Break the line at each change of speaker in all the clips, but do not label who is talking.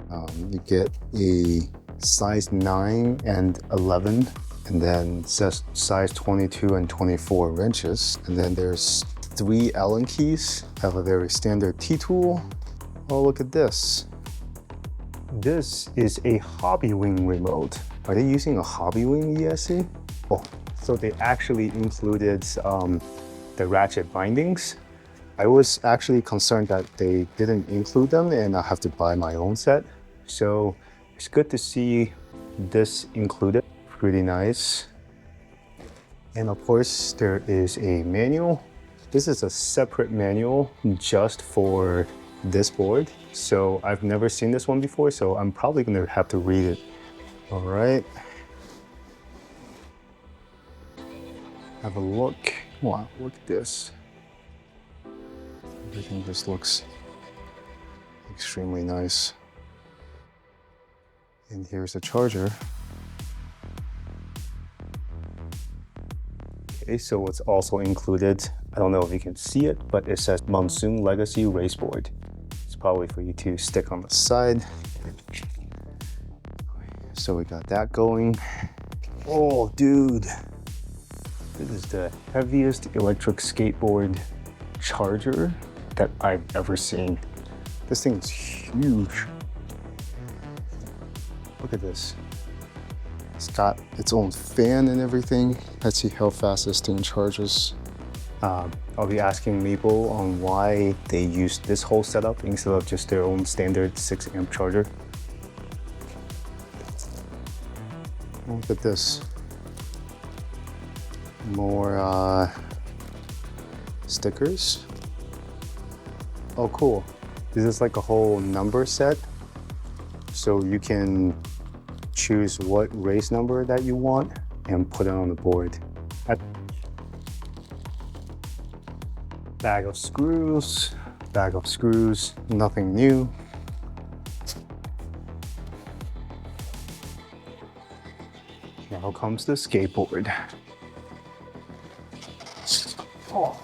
You get a size 9 and 11, and then it says size 22 and 24 wrenches. And then there's 3 Allen keys, have a very standard T-tool. Oh, look at this. This is a Hobbywing remote. Are they using a Hobbywing ESC? Oh, so they actually included the ratchet bindings. I was actually concerned that they didn't include them and I have to buy my own set. So it's good to see this included. Pretty nice. And of course, there is a manual. This is a separate manual just for this board. So I've never seen this one before, so I'm probably gonna have to read it. All right. Have a look. Wow, look at this. Everything just looks extremely nice. And here's the charger. Okay, so what's also included, I don't know if you can see it, but it says Monsoon Legacy Raceboard. It's probably for you to stick on the side. So we got that going. Oh, dude. This is the heaviest electric skateboard charger that I've ever seen. This thing is huge. Look at this. It's got its own fan and everything. Let's see how fast this thing charges. I'll be asking Meepo on why they used this whole setup instead of just their own standard 6 amp charger. Look at this. More stickers. Oh, cool. This is like a whole number set. So you can choose what race number that you want and put it on the board. Bag of screws, nothing new. Now comes the skateboard. Oh.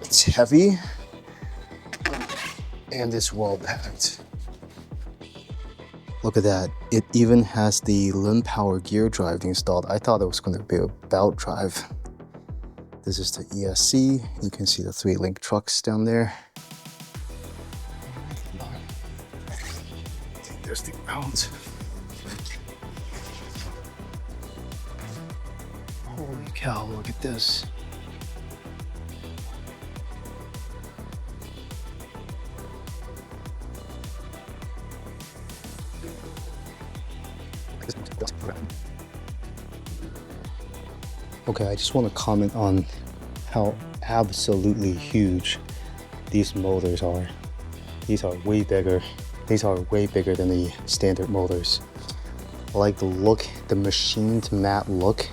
It's heavy and it's well packed. Look at that. It even has the limb power gear drive installed. I thought it was going to be a belt drive. This is the ESC. You can see the 3 link trucks down there. There's the mount. Holy cow, look at this. Okay, I just want to comment on how absolutely huge these motors are. These are way bigger. These are way bigger than the standard motors. I like the look, the machined matte look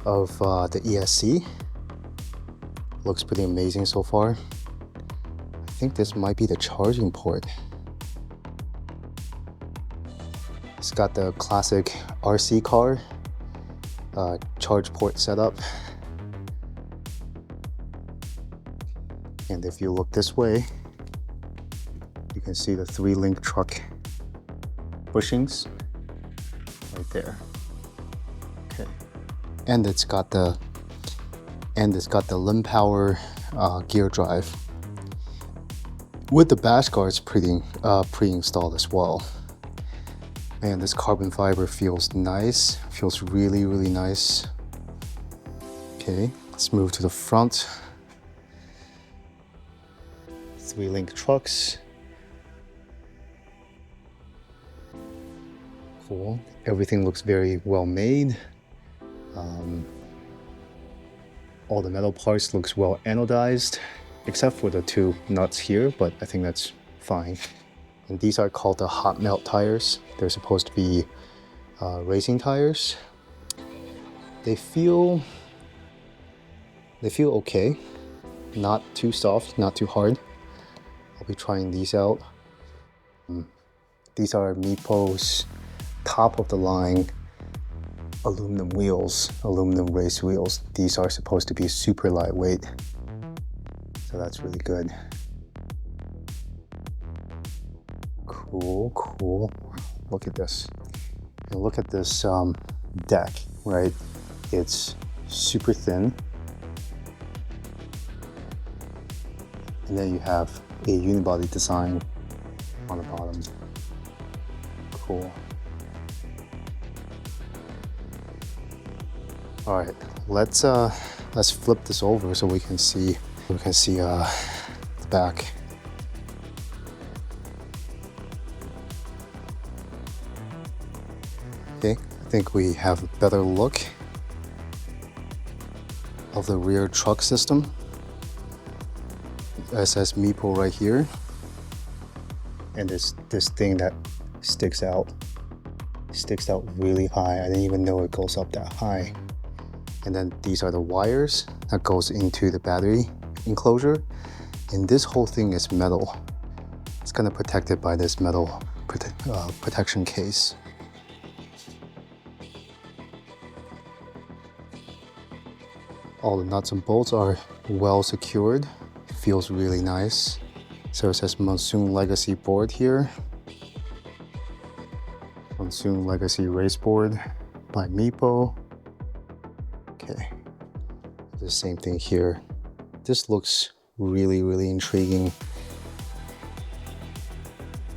of the ESC. Looks pretty amazing so far. I think this might be the charging port. It's got the classic RC car charge port setup. And if you look this way, you can see the 3 link truck bushings right there. Okay. And it's got the limb power gear drive with the bash guards pre-installed as well. Man, this carbon fiber feels nice. Feels really, really nice. Okay, let's move to the front. 3 link trucks. Cool. Everything looks very well made. All the metal parts looks well anodized, except for the 2 nuts here, but I think that's fine. And these are called the hot melt tires. They're supposed to be racing tires. They feel okay. Not too soft, not too hard. I'll be trying these out. These are Meepo's top of the line aluminum wheels, aluminum race wheels. These are supposed to be super lightweight. So that's really good. Cool, cool. Look at this. And look at this deck, right? It's super thin. And then you have a unibody design on the bottom. Cool. All right, let's flip this over so we can see the back. Okay, I think we have a better look of the rear truck system. It says Meepo right here, and this thing that sticks out really high. I didn't even know it goes up that high. And then these are the wires that goes into the battery enclosure, and this whole thing is metal. It's kind of protected by this metal protection case. All the nuts and bolts are well secured. It feels really nice. So it says Monsoon Legacy board here. Monsoon Legacy Raceboard by Meepo. Okay, the same thing here. This looks really, really intriguing.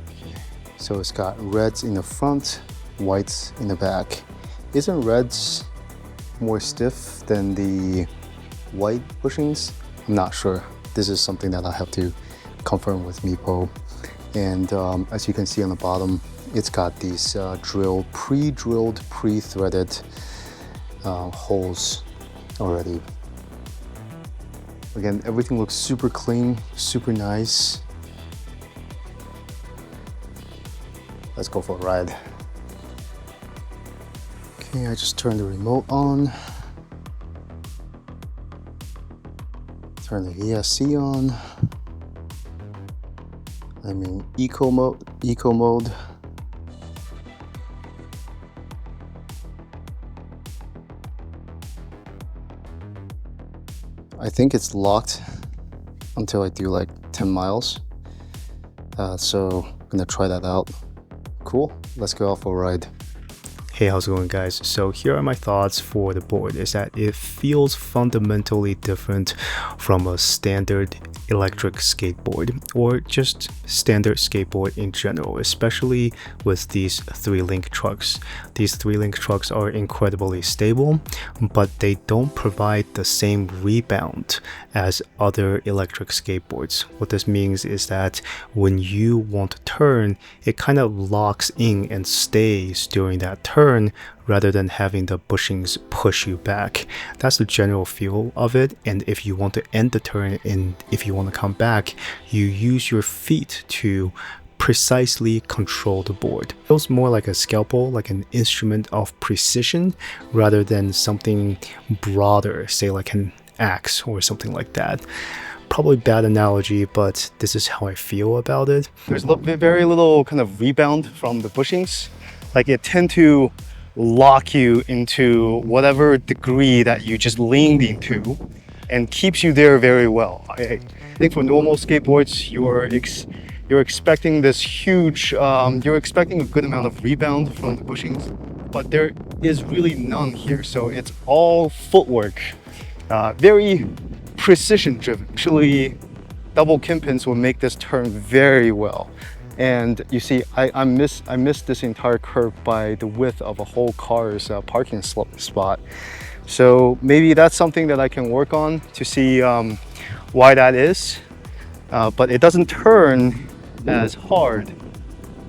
Okay. So it's got reds in the front, whites in the back. Isn't reds more stiff than the white bushings? I'm not sure. This is something that I have to confirm with Meepo. And as you can see on the bottom, it's got these pre-drilled, pre-threaded holes already. Again, everything looks super clean, super nice. Let's go for a ride. Okay, I just turned the remote on. Turn the ESC on. I'm in eco mode. I think it's locked until I do like 10 miles. So I'm gonna try that out. Cool, let's go out for a ride. Hey, how's it going, guys? So here are my thoughts for the board. Is that it feels fundamentally different from a standard electric skateboard, or just standard skateboard in general, especially with these 3-link trucks. These 3-link trucks are incredibly stable, but they don't provide the same rebound as other electric skateboards. What this means is that when you want to turn, it kind of locks in and stays during that turn rather than having the bushings push you back. That's the general feel of it. And if you want to end the turn and if you want to come back, you use your feet to precisely control the board. It feels more like a scalpel, like an instrument of precision, rather than something broader, say like an axe or something like that. Probably bad analogy, but this is how I feel about it. There's very little kind of rebound from the bushings. Like it tend to lock you into whatever degree that you just leaned into and keeps you there very well. I think for normal skateboards, you're expecting this huge, you're expecting a good amount of rebound from the bushings, but there is really none here. So it's all footwork, very precision driven. Actually, double kinpins will make this turn very well. And you see, I missed this entire curve by the width of a whole car's parking spot. So maybe that's something that I can work on to see why that is. But it doesn't turn as hard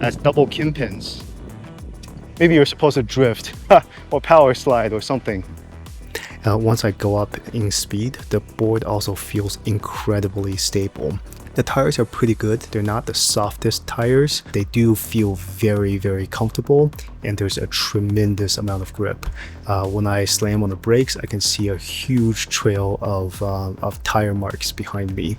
as double kinpins. Maybe you're supposed to drift or power slide or something. Once I go up in speed, the board also feels incredibly stable. The tires are pretty good. They're not the softest tires. They do feel very, very comfortable, and there's a tremendous amount of grip. When I slam on the brakes, I can see a huge trail of tire marks behind me.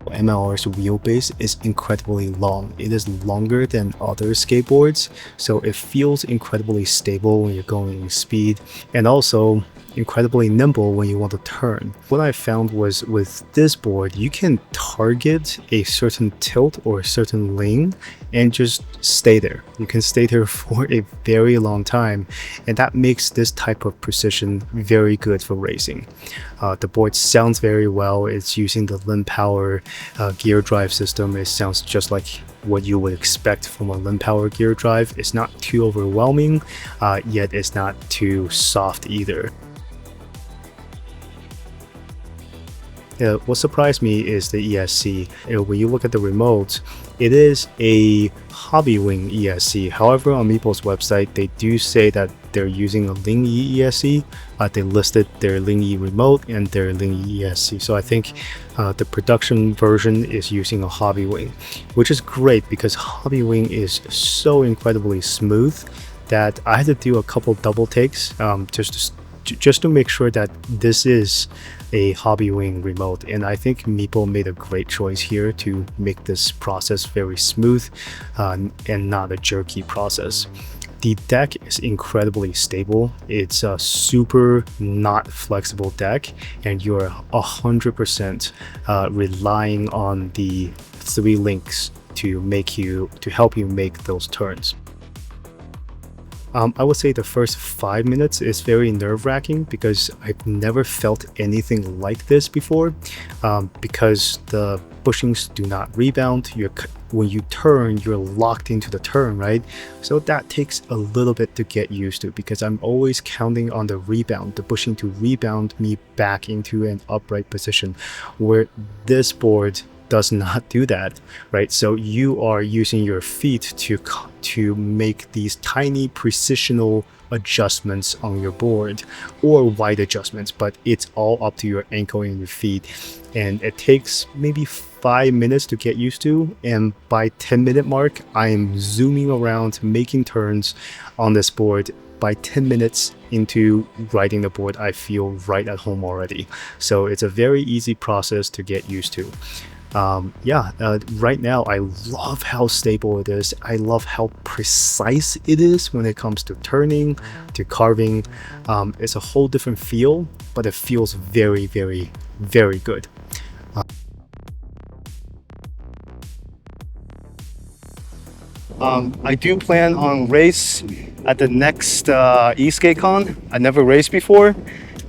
MLR's wheelbase is incredibly long. It is longer than other skateboards, so it feels incredibly stable when you're going in speed. And also,
incredibly nimble when you want to turn. What I found was with this board, you can target a certain tilt or a certain lane and just stay there. You can stay there for a very long time, and that makes this type of precision very good for racing. The board sounds very well. It's using the Limb Power gear drive system. It sounds just like what you would expect from a Limb Power gear drive. It's not too overwhelming, yet it's not too soft either. What surprised me is the ESC. When you look at the remote, it is a Hobbywing ESC. However, on Meepo's website, they do say that they're using a Ling E ESC. They listed their Ling E remote and their Ling E ESC. So I think the production version is using a Hobbywing, which is great because Hobbywing is so incredibly smooth that I had to do a couple double takes just to make sure that this is a Hobbywing remote. And I think Meepo made a great choice here to make this process very smooth and not a jerky process. The deck is incredibly stable. It's a super not flexible deck, and you're 100% relying on the 3 links to help you make those turns. I would say the first 5 minutes is very nerve-wracking because I've never felt anything like this before, because the bushings do not rebound. When you turn, you're locked into the turn, right? So that takes a little bit to get used to because I'm always counting on the rebound, the bushing to rebound me back into an upright position, where this board does not do that, right? So you are using your feet to make these tiny precisional adjustments on your board, or wide adjustments, but it's all up to your ankle and your feet, and it takes maybe 5 minutes to get used to, and by 10-minute mark I am zooming around making turns on this board. By 10 minutes into riding the board, I feel right at home already. So it's a very easy process to get used to. Right now I love how stable it is. I love how precise it is when it comes to turning, to carving. It's a whole different feel, but it feels very, very, very good. I do plan on race at the next eSkateCon. I never raced before,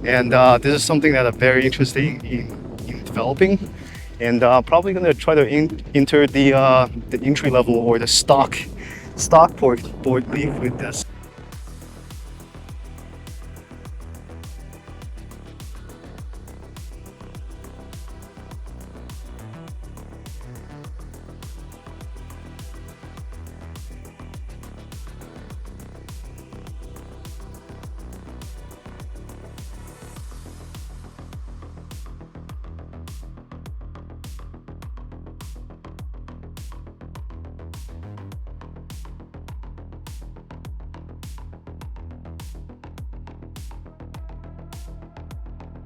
and this is something that I'm very interested in developing. And probably gonna try to enter the entry level or the stock board league with this.